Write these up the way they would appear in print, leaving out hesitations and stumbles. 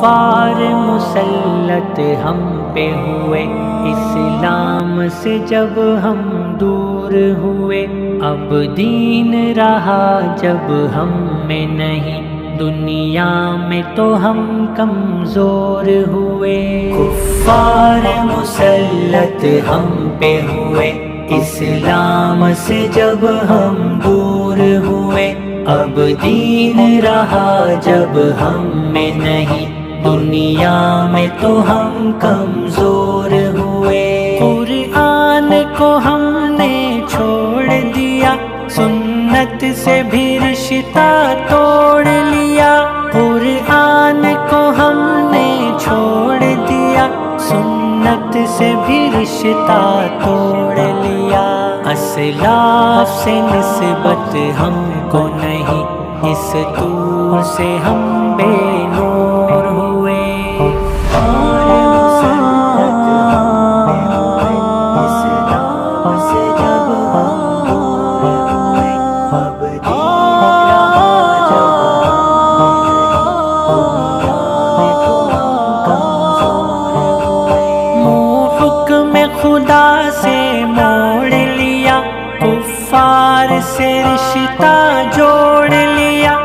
کفار مسلط ہم پہ ہوئے، اسلام سے جب ہم دور ہوئے، اب دین رہا جب ہم میں نہیں، دنیا میں تو ہم کمزور ہوئے۔ کفار مسلط ہم پہ ہوئے، اسلام سے جب ہم دور ہوئے، اب دین رہا جب ہم میں نہیں، دنیا میں تو ہم کمزور ہوئے۔ قرآن کو ہم نے چھوڑ دیا، سنت سے بھی رشتہ توڑ لیا۔ قرآن کو ہم نے چھوڑ دیا، سنت سے بھی رشتہ توڑ لیا۔ اسلاف سے نسبت ہم کو نہیں، اس طور سے ہم بے نور ہوئے۔ خدا سے موڑ لیا، کفار سے رشتہ جوڑ لیا۔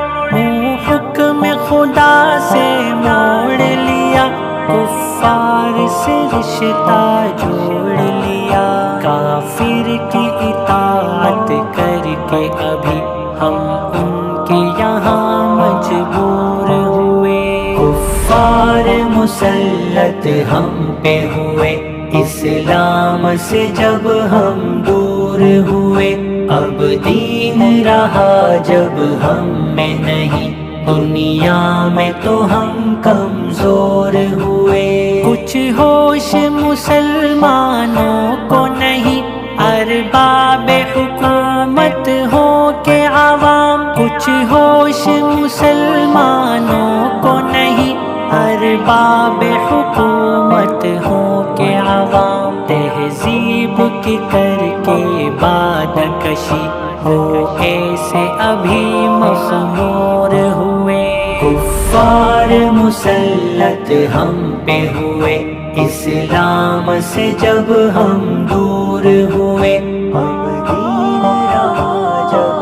حکم خدا سے موڑ لیا، کفار سے رشتہ جوڑ لیا۔ کافر کی اطاعت کر کے ابھی ہم ان کے یہاں مجبور ہوئے۔ کفار مسلط ہم پہ ہوئے، اسلام سے جب ہم دور ہوئے، اب دین رہا جب ہم میں نہیں، دنیا میں تو ہم کمزور ہوئے۔ کچھ ہوش مسلمانوں کو نہیں، ارباب حکومت ہو کے عوام۔ کچھ ہوش مسلمانوں کو نہیں، ارباب حکومت ہو کے عوام۔ تہذیب کی کر کے باد کشی ہو ایسے ابھی مخمور ہوئے۔ کفار مسلط ہم پہ ہوئے، اسلام سے جب ہم دور ہوئے، اب دین رہا جب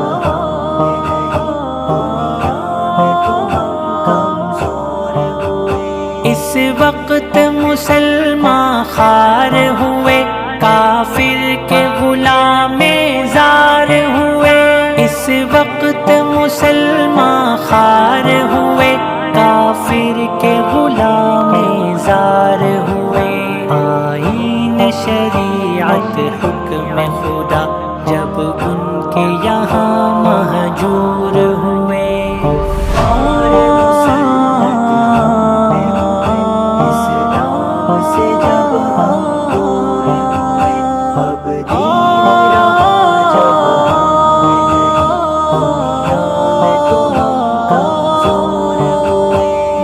اس وقت مسلمان خوار ہوئے، کافر کے غلام زار ہوئے۔ اس وقت مسلمان خوار ہوئے، کافر کے غلام زار ہوئے۔ آئین شریعت حکم خدا جب ان کے یہاں مہجور ہوئے۔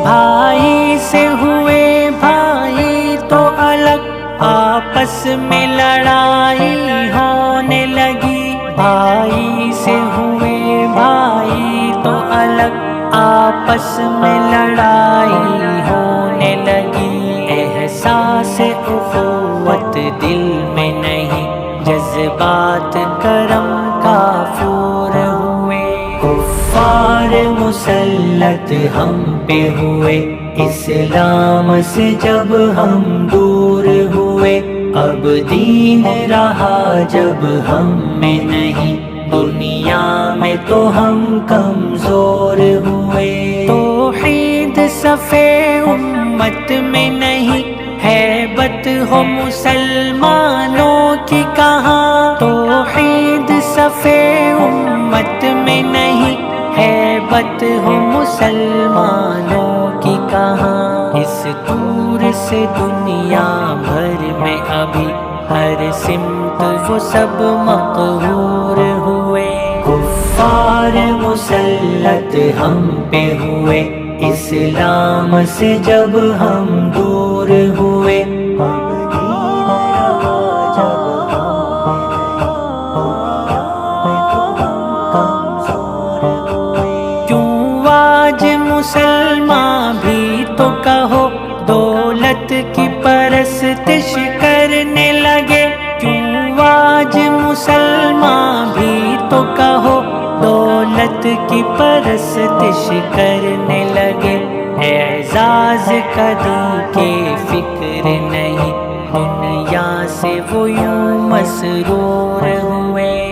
بھائی سے ہوئے بھائی تو الگ، آپس میں لڑائی ہونے لگی۔ بھائی سے ہوئے بھائی تو الگ، آپس میں لڑائی ہونے لگی۔ احساس اخوت دل میں نہیں، جذبات کرم کافور ہوئے۔ کفار مسلط ہم پہ ہوئے، اسلام سے جب ہم دور ہوئے، اب دین رہا جب ہم میں نہیں، دنیا میں تو ہم کمزور ہوئے۔ توحید صفے امت میں نہیں، ہیبت ہو مسلمانوں کی کہاں۔ توحید صفے امت میں نہیں، ہیبت ہو مسلمانوں کی کہاں۔ اس طور سے دنیا بھر میں ابھی ہر سمت وہ سب مقہور ہوئے۔ کفار مسلط ہم پہ ہوئے، اسلام سے جب ہم دور ہوئے، اب دین رہا جب مسلمان بھی تو کہو دولت کی پرستش کرنے لگے، کیوں آج مسلمان بھی تو کہو دولت کی پرستش کرنے لگے۔ اعزاز کدی کے فکر نہیں، دنیا سے وہ یوں مسرور ہوئے،